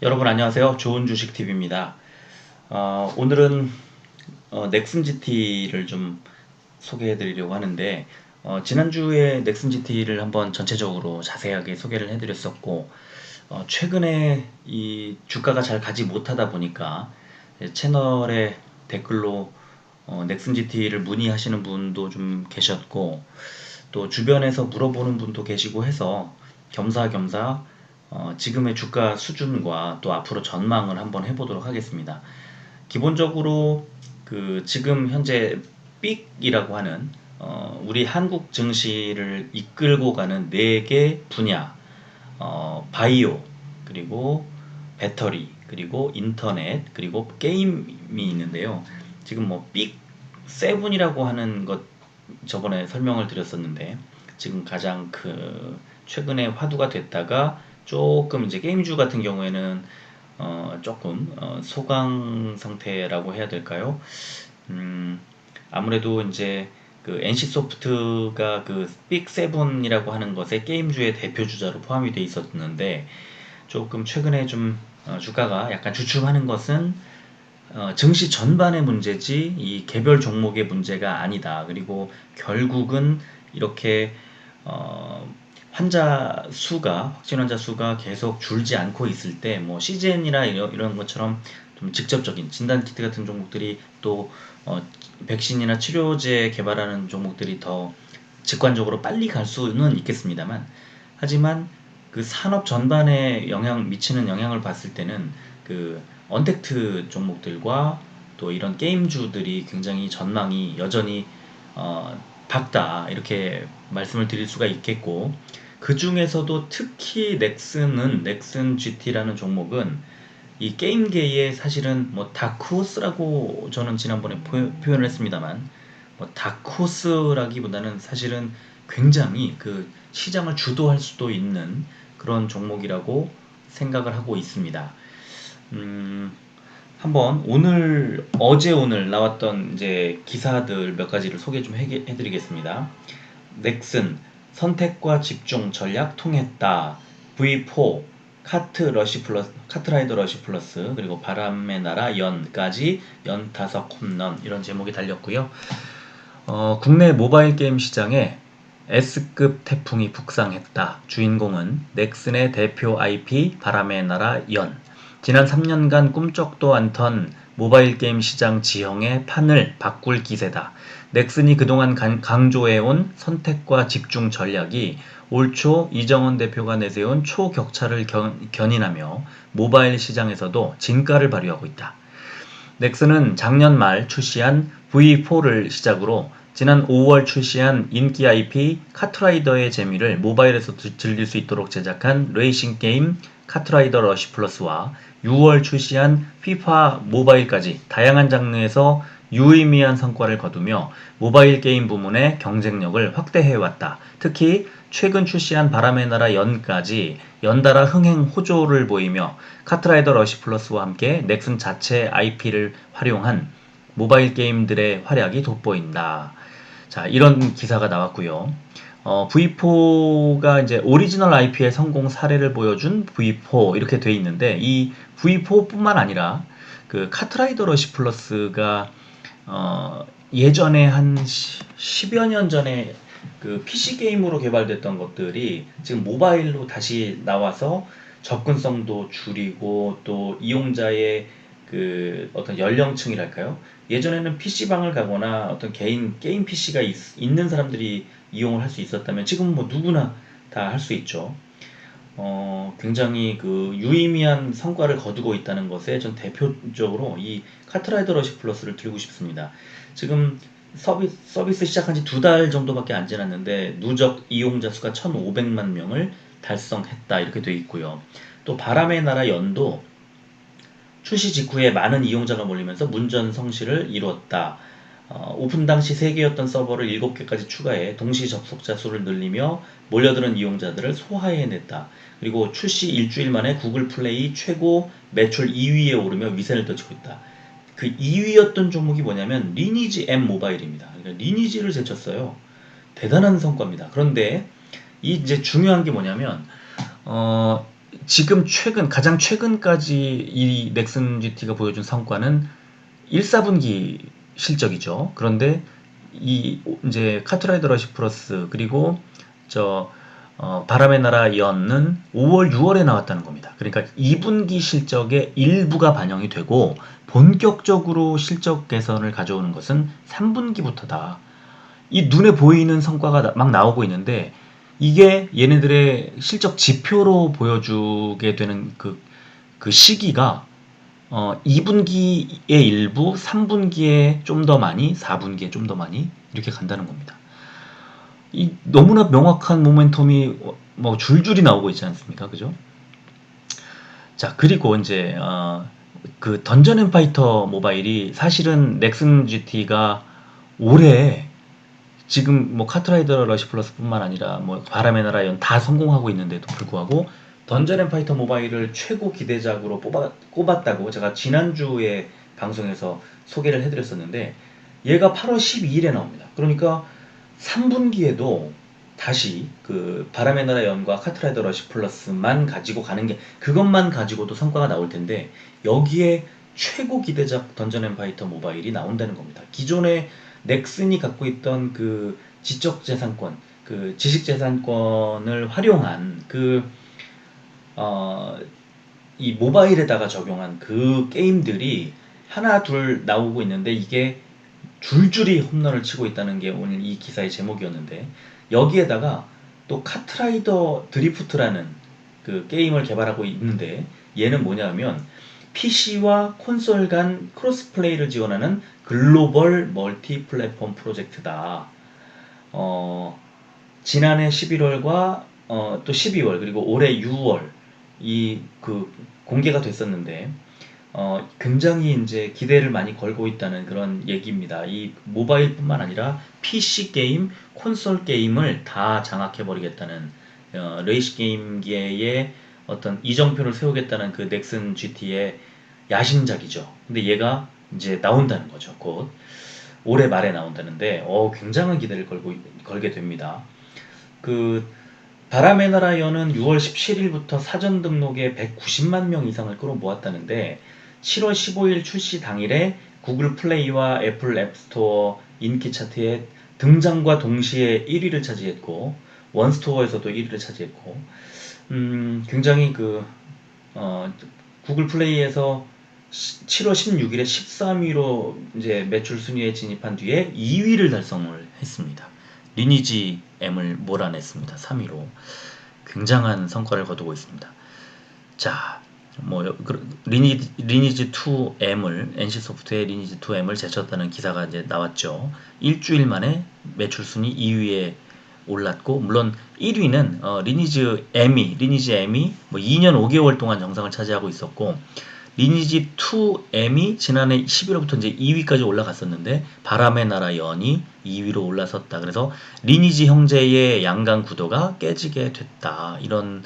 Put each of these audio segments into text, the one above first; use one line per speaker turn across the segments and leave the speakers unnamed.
여러분 안녕하세요. 좋은 주식 TV입니다. 오늘은 넥슨 GT를 좀 소개해 드리려고 하는데 지난주에 넥슨 GT를 한번 전체적으로 자세하게 소개를 해 드렸었고 최근에 이 주가가 잘 가지 못하다 보니까 채널에 댓글로 넥슨 GT를 문의하시는 분도 좀 계셨고 또 주변에서 물어보는 분도 계시고 해서 겸사겸사 지금의 주가 수준과 또 앞으로 전망을 한번 해보도록 하겠습니다. 기본적으로 그 지금 현재 삑이라고 하는 우리 한국 증시를 이끌고 가는 4개 분야, 바이오, 그리고 배터리, 그리고 인터넷, 그리고 게임이 있는데요. 지금 뭐 삑 세븐이라고 하는 것 저번에 설명을 드렸었는데 지금 가장 그 최근에 화두가 됐다가 조금 이제 게임주 같은 경우에는 조금 소강 상태라고 해야 될까요? 음, 아무래도 이제 그 NC소프트가 그 빅세븐이라고 하는 것에 게임주의 대표 주자로 포함이 돼 있었는데 조금 최근에 좀 주가가 약간 주춤하는 것은 증시 전반의 문제지 이 개별 종목의 문제가 아니다. 그리고 결국은 이렇게 환자 수가 확진 환자 수가 계속 줄지 않고 있을 때 뭐 CGN이나 이런 것처럼 좀 직접적인 진단 키트 같은 종목들이 또 백신이나 치료제 개발하는 종목들이 더 직관적으로 빨리 갈 수는 있겠습니다만 하지만 그 산업 전반에 영향 미치는 영향을 봤을 때는 그 언택트 종목들과 또 이런 게임주들이 굉장히 전망이 여전히 밝다 이렇게 말씀을 드릴 수가 있겠고 그 중에서도 특히 넥슨 GT라는 종목은 이 게임계에 사실은 뭐 다크호스라고 저는 지난번에 표현을 했습니다만 뭐 다크호스라기보다는 사실은 굉장히 그 시장을 주도할 수도 있는 그런 종목이라고 생각을 하고 있습니다. 음, 한번 어제 오늘 나왔던 이제 기사들 몇 가지를 소개 좀 해드리겠습니다. 넥슨 선택과 집중 전략 통했다. V4 카트라이더 러시 플러스 그리고 바람의 나라 연까지 연타석 홈런 이런 제목이 달렸고요. 국내 모바일 게임 시장에 S급 태풍이 북상했다. 주인공은 넥슨의 대표 IP 바람의 나라 연. 지난 3년간 꿈쩍도 않던 모바일 게임 시장 지형의 판을 바꿀 기세다. 넥슨이 그동안 강조해온 선택과 집중 전략이 올 초 이정원 대표가 내세운 초격차를 견인하며 모바일 시장에서도 진가를 발휘하고 있다. 넥슨은 작년 말 출시한 V4를 시작으로 지난 5월 출시한 인기 IP 카트라이더의 재미를 모바일에서 즐길 수 있도록 제작한 레이싱 게임 카트라이더 러시 플러스와 6월 출시한 FIFA 모바일까지 다양한 장르에서 유의미한 성과를 거두며 모바일 게임 부문의 경쟁력을 확대해왔다. 특히 최근 출시한 바람의 나라 연까지 연달아 흥행 호조를 보이며 카트라이더 러시 플러스와 함께 넥슨 자체 IP를 활용한 모바일 게임들의 활약이 돋보인다. 자, 이런 기사가 나왔고요. V4가 이제 오리지널 IP의 성공 사례를 보여준 V4 이렇게 돼 있는데 이 V4뿐만 아니라 그 카트라이더 러시 플러스가 예전에 한 10여 년 전에 그 PC 게임으로 개발됐던 것들이 지금 모바일로 다시 나와서 접근성도 줄이고 또 이용자의 그 어떤 연령층이랄까요? 예전에는 PC방을 가거나 어떤 개인 게임 PC가 있는 사람들이 이용을 할 수 있었다면 지금 뭐 누구나 다 할 수 있죠. 굉장히 그 유의미한 성과를 거두고 있다는 것에 전 대표적으로 이 카트라이더 러시 플러스를 들고 싶습니다. 지금 서비스 시작한 지 2달 정도밖에 안 지났는데 누적 이용자 수가 1,500만 명을 달성했다 이렇게 되어 있고요. 또 바람의 나라 연도 출시 직후에 많은 이용자가 몰리면서 문전성시를 이루었다. 오픈 당시 3개였던 서버를 7개까지 추가해 동시 접속자 수를 늘리며 몰려드는 이용자들을 소화해냈다. 그리고 출시 일주일 만에 구글 플레이 최고 매출 2위에 오르며 위세를 떨치고 있다. 그 2위였던 종목이 뭐냐면 리니지 M 모바일입니다. 그러니까 리니지를 제쳤어요. 대단한 성과입니다. 그런데 이 이제 중요한 게 뭐냐면 지금 가장 최근까지 이 넥슨 GT가 보여준 성과는 1, 4분기 실적이죠. 그런데 이제 카트라이더 러시 플러스 그리고 저 바람의 나라 연은 5월, 6월에 나왔다는 겁니다. 그러니까 2분기 실적의 일부가 반영이 되고 본격적으로 실적 개선을 가져오는 것은 3분기부터다. 이 눈에 보이는 성과가 막 나오고 있는데 이게 얘네들의 실적 지표로 보여주게 되는 그 시기가 2분기의 일부, 3분기에 좀 더 많이, 4분기에 좀 더 많이 이렇게 간다는 겁니다. 이 너무나 명확한 모멘텀이 뭐 줄줄이 나오고 있지 않습니까? 그죠? 자, 그리고 이제 그 던전 앤 파이터 모바일이 사실은 넥슨 GT가 올해 지금 뭐 카트라이더 러시 플러스뿐만 아니라 뭐 바람의 나라 연 다 성공하고 있는데도 불구하고 던전 앤 파이터 모바일을 최고 기대작으로 꼽았다고 제가 지난주에 방송에서 소개를 해드렸었는데 얘가 8월 12일에 나옵니다. 그러니까 3분기에도 다시 그 바람의 나라 연과 카트라이더 러시 플러스만 가지고 가는 게 그것만 가지고도 성과가 나올 텐데 여기에 최고 기대작 던전 앤 파이터 모바일이 나온다는 겁니다. 기존에 넥슨이 갖고 있던 그 지적재산권, 그 지식재산권을 활용한 어, 이 모바일에다가 적용한 그 게임들이 하나 둘 나오고 있는데 이게 줄줄이 홈런을 치고 있다는 게 오늘 이 기사의 제목이었는데 여기에다가 또 카트라이더 드리프트라는 그 게임을 개발하고 있는데 얘는 뭐냐면 PC와 콘솔 간 크로스플레이를 지원하는 글로벌 멀티 플랫폼 프로젝트다. 어, 지난해 11월과 또 12월 그리고 올해 6월 이 그 공개가 됐었는데 굉장히 이제 기대를 많이 걸고 있다는 그런 얘기입니다. 이 모바일뿐만 아니라 PC 게임, 콘솔 게임을 다 장악해 버리겠다는 레이시 게임계의 어떤 이정표를 세우겠다는 그 넥슨 GT의 야심작이죠. 근데 얘가 이제 나온다는 거죠. 곧 올해 말에 나온다는데 굉장한 기대를 걸게 됩니다. 그 바람의 나라 연은 6월 17일부터 사전 등록에 190만 명 이상을 끌어모았다는데 7월 15일 출시 당일에 구글 플레이와 애플 앱스토어 인기 차트에 등장과 동시에 1위를 차지했고 원스토어에서도 1위를 차지했고 굉장히 어, 구글 플레이에서 7월 16일에 13위로 이제 매출 순위에 진입한 뒤에 2위를 달성을 했습니다. 리니지 M을 몰아냈습니다. 3위로. 굉장한 성과를 거두고 있습니다. 자, 리니지 2M을 NC소프트의 리니지 2M을 제쳤다는 기사가 이제 나왔죠. 일주일 만에 매출 순위 2위에 올랐고 물론 1위는 리니지 M이 뭐 2년 5개월 동안 정상을 차지하고 있었고 리니지 2M이 지난해 11월부터 이제 2위까지 올라갔었는데 바람의 나라 연이 2위로 올라섰다. 그래서 리니지 형제의 양강 구도가 깨지게 됐다. 이런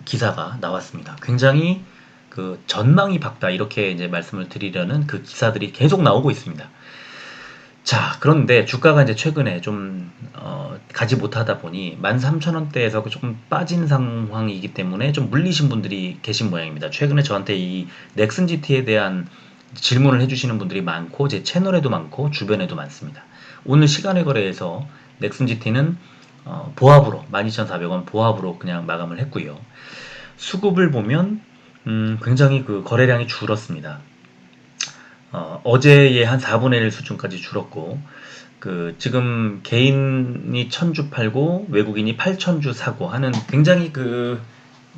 기사가 나왔습니다. 굉장히 그 전망이 밝다 이렇게 이제 말씀을 드리려는 그 기사들이 계속 나오고 있습니다. 자, 그런데 주가가 이제 최근에 좀 가지 못하다 보니 13,000원대에서 조금 빠진 상황이기 때문에 좀 물리신 분들이 계신 모양입니다. 최근에 저한테 이 넥슨 GT에 대한 질문을 해주시는 분들이 많고 제 채널에도 많고 주변에도 많습니다. 오늘 시간의 거래에서 넥슨 GT는 보합으로 12,400원 보합으로 그냥 마감을 했고요. 수급을 보면 굉장히 그 거래량이 줄었습니다. 어제의 한 4분의 1 수준까지 줄었고 지금 개인이 1000주 팔고 외국인이 8000주 사고 하는 굉장히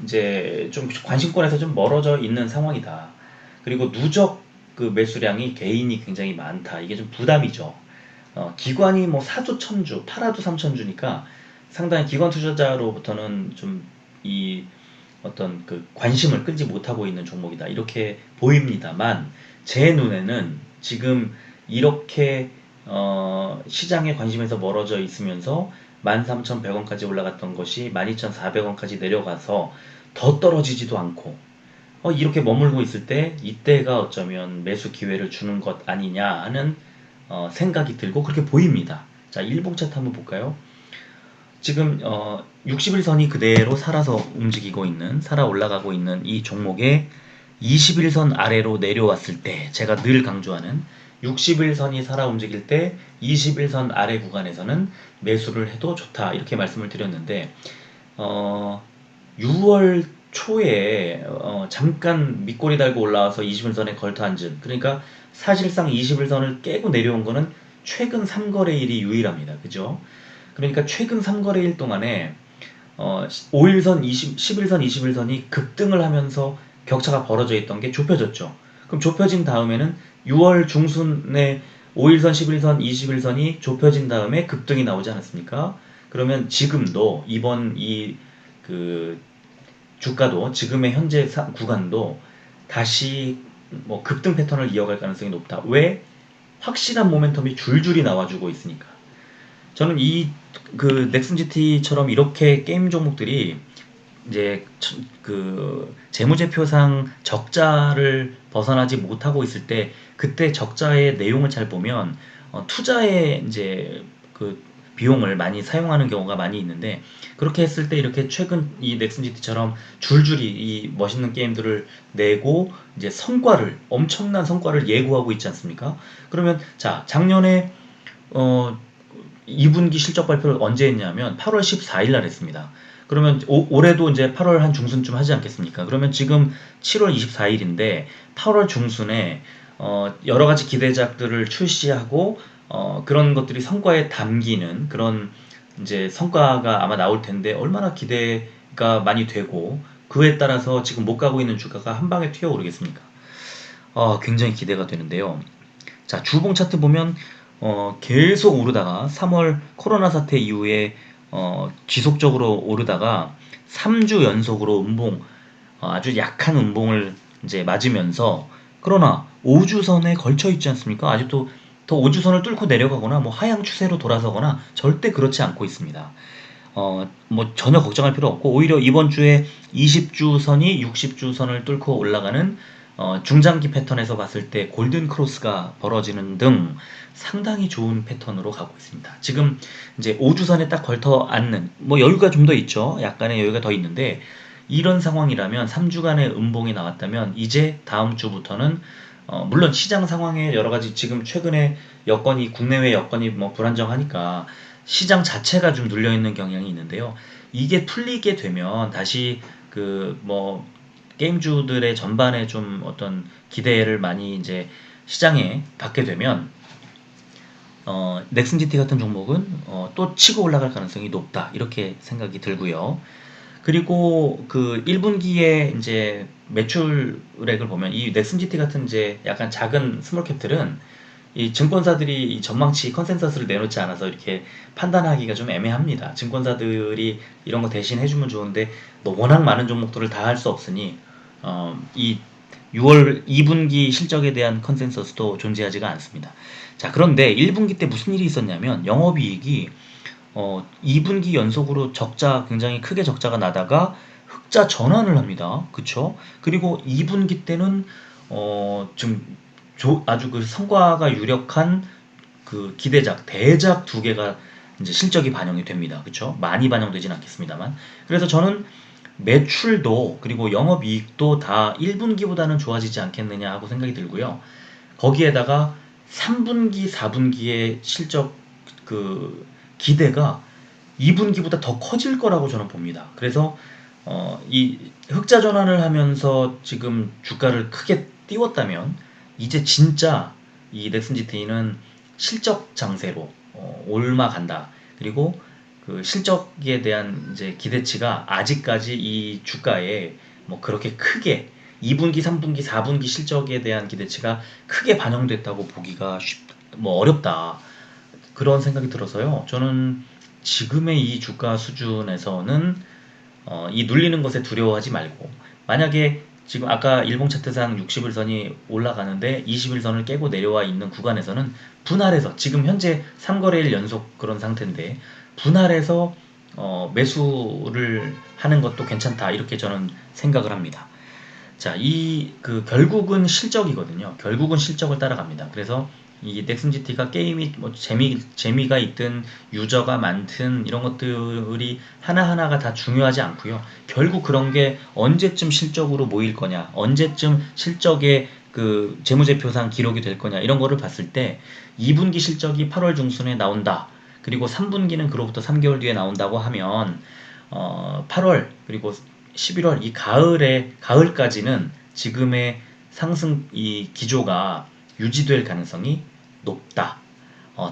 이제 좀 관심권에서 좀 멀어져 있는 상황이다. 그리고 누적 그 매수량이 개인이 굉장히 많다. 이게 좀 부담이죠. 기관이 뭐 사도 1000주, 팔아도 3000주니까 상당히 기관 투자자로부터는 좀 이 어떤 그 관심을 끌지 못하고 있는 종목이다. 이렇게 보입니다만 제 눈에는 지금 이렇게 시장의 관심에서 멀어져 있으면서 13,100원까지 올라갔던 것이 12,400원까지 내려가서 더 떨어지지도 않고 이렇게 머물고 있을 때 이때가 어쩌면 매수 기회를 주는 것 아니냐 하는 생각이 들고 그렇게 보입니다. 자, 일봉 차트 한번 볼까요? 지금 60일선이 그대로 살아서 움직이고 있는, 살아 올라가고 있는 이 종목에 20일선 아래로 내려왔을 때, 제가 늘 강조하는 60일선이 살아 움직일 때 21선 아래 구간에서는 매수를 해도 좋다, 이렇게 말씀을 드렸는데 6월 초에 잠깐 밑꼬리 달고 올라와서 21선에 걸터 앉은, 그러니까 사실상 21선을 깨고 내려온 거는 최근 3거래일이 유일합니다. 그죠? 그러니까 최근 3거래일 동안에 5일선, 11선, 21선이 급등을 하면서 격차가 벌어져 있던 게 좁혀졌죠. 그럼 좁혀진 다음에는 6월 중순에 5일선, 11선, 21선이 좁혀진 다음에 급등이 나오지 않았습니까? 그러면 지금도 이번 그 주가도 지금의 현재 구간도 다시 뭐 급등 패턴을 이어갈 가능성이 높다. 왜? 확실한 모멘텀이 줄줄이 나와주고 있으니까. 저는 그 넥슨GT처럼 이렇게 게임 종목들이 이제 그 재무제표상 적자를 벗어나지 못하고 있을 때, 그때 적자의 내용을 잘 보면 투자에 이제 그 비용을 많이 사용하는 경우가 많이 있는데, 그렇게 했을 때 이렇게 최근 이 넥슨GT처럼 줄줄이 이 멋있는 게임들을 내고 이제 엄청난 성과를 예고하고 있지 않습니까? 그러면 자, 작년에 어 2분기 실적 발표를 언제 했냐면 8월 14일 날 했습니다. 그러면 올해도 이제 8월 한 중순쯤 하지 않겠습니까? 그러면 지금 7월 24일인데 8월 중순에 여러 가지 기대작들을 출시하고 그런 것들이 성과에 담기는 그런 이제 성과가 아마 나올 텐데, 얼마나 기대가 많이 되고 그에 따라서 지금 못 가고 있는 주가가 한 방에 튀어오르겠습니까? 굉장히 기대가 되는데요. 자, 주봉 차트 보면 계속 오르다가 3월 코로나 사태 이후에 지속적으로 오르다가 3주 연속으로 아주 약한 음봉을 이제 맞으면서, 그러나 5주선에 걸쳐 있지 않습니까? 아직도 더 5주선을 뚫고 내려가거나 뭐 하향 추세로 돌아서거나 절대 그렇지 않고 있습니다. 뭐 전혀 걱정할 필요 없고, 오히려 이번 주에 20주선이 60주선을 뚫고 올라가는 중장기 패턴에서 봤을 때 골든 크로스가 벌어지는 등 상당히 좋은 패턴으로 가고 있습니다. 지금 이제 5주선에 딱 걸터 앉는, 뭐 여유가 좀 더 있죠. 약간의 여유가 더 있는데, 이런 상황이라면 3주간의 음봉이 나왔다면 이제 다음 주부터는 물론 시장 상황에 여러 가지 지금 최근에 국내외 여건이 뭐 불안정하니까 시장 자체가 좀 눌려 있는 경향이 있는데요. 이게 풀리게 되면 다시 그 뭐 게임주들의 전반에 좀 어떤 기대를 많이 이제 시장에 받게 되면 넥슨GT 같은 종목은 또 치고 올라갈 가능성이 높다, 이렇게 생각이 들고요. 그리고 그 1분기에 이제 매출액을 보면 이 넥슨GT 같은 이제 약간 작은 스몰캡들은 이 증권사들이 이 전망치 컨센서스를 내놓지 않아서 이렇게 판단하기가 좀 애매합니다. 증권사들이 이런 거 대신 해주면 좋은데 뭐 워낙 많은 종목들을 다 할 수 없으니 이 6월 2분기 실적에 대한 컨센서스도 존재하지가 않습니다. 자, 그런데 1분기 때 무슨 일이 있었냐면 영업이익이 2분기 연속으로 굉장히 크게 적자가 나다가 흑자 전환을 합니다. 그쵸? 그리고 2분기 때는 좀 아주 그 성과가 유력한 그 대작 두 개가 이제 실적이 반영이 됩니다. 그쵸? 많이 반영되진 않겠습니다만. 그래서 저는 매출도 그리고 영업이익도 다 1분기보다는 좋아지지 않겠느냐 하고 생각이 들고요. 거기에다가 3분기, 4분기의 실적 그 기대가 2분기보다 더 커질 거라고 저는 봅니다. 그래서 이 흑자 전환을 하면서 지금 주가를 크게 띄웠다면 이제 진짜 이 넥슨GT는 실적 장세로 올라간다. 그리고 그 실적에 대한 이제 기대치가 아직까지 이 주가에 뭐 그렇게 크게 2분기, 3분기, 4분기 실적에 대한 기대치가 크게 반영됐다고 보기가 뭐 어렵다. 그런 생각이 들어서요. 저는 지금의 이 주가 수준에서는 이 눌리는 것에 두려워하지 말고, 만약에 지금 아까 일봉 차트상 60일선이 올라가는데 21선을 깨고 내려와 있는 구간에서는 분할해서, 지금 현재 3거래일 연속 그런 상태인데 분할해서 매수를 하는 것도 괜찮다, 이렇게 저는 생각을 합니다. 자, 결국은 실적이거든요. 결국은 실적을 따라갑니다. 그래서 이 넥슨 GT가 게임이 뭐 재미가 있든 유저가 많든 이런 것들이 하나하나가 다 중요하지 않고요. 결국 그런 게 언제쯤 실적으로 모일 거냐, 언제쯤 실적의 그 재무제표상 기록이 될 거냐 이런 거를 봤을 때 2분기 실적이 8월 중순에 나온다. 그리고 3분기는 그로부터 3개월 뒤에 나온다고 하면 8월 그리고 11월 이 가을까지는 지금의 상승 이 기조가 유지될 가능성이 높다.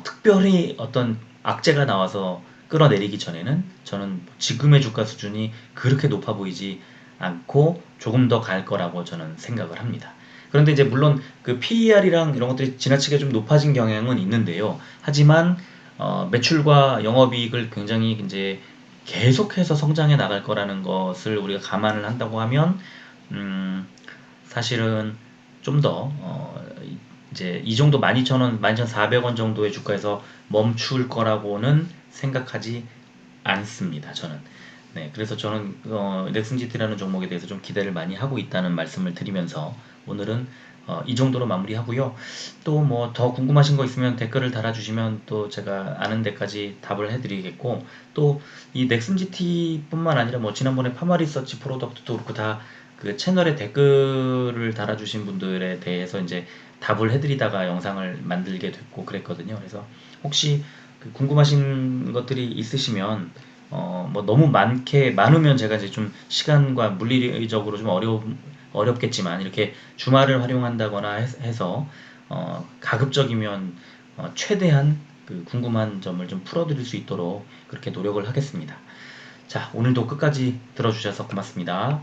특별히 어떤 악재가 나와서 끌어내리기 전에는 저는 지금의 주가 수준이 그렇게 높아 보이지 않고 조금 더 갈 거라고 저는 생각을 합니다. 그런데 이제 물론 그 PER이랑 이런 것들이 지나치게 좀 높아진 경향은 있는데요. 하지만 매출과 영업이익을 굉장히 이제 계속해서 성장해 나갈 거라는 것을 우리가 감안을 한다고 하면 음, 사실은 좀 더 이제 이 정도 12,000원, 12,400원 정도의 주가에서 멈출 거라고는 생각하지 않습니다. 저는. 네, 그래서 저는 넥슨지티라는 종목에 대해서 좀 기대를 많이 하고 있다는 말씀을 드리면서 오늘은 이 정도로 마무리하고요. 또 뭐 더 궁금하신 거 있으면 댓글을 달아주시면 또 제가 아는 데까지 답을 해드리겠고 또 이 넥슨지티뿐만 아니라 뭐 지난번에 파마리서치 프로덕트도 그렇고 다 그 채널에 댓글을 달아주신 분들에 대해서 이제 답을 해드리다가 영상을 만들게 됐고 그랬거든요. 그래서 혹시 그 궁금하신 것들이 있으시면 뭐 너무 많으면 제가 이제 좀 시간과 물리적으로 좀 어렵겠지만 이렇게 주말을 활용한다거나 해서 가급적이면 최대한 그 궁금한 점을 좀 풀어드릴 수 있도록 그렇게 노력을 하겠습니다. 자, 오늘도 끝까지 들어주셔서 고맙습니다.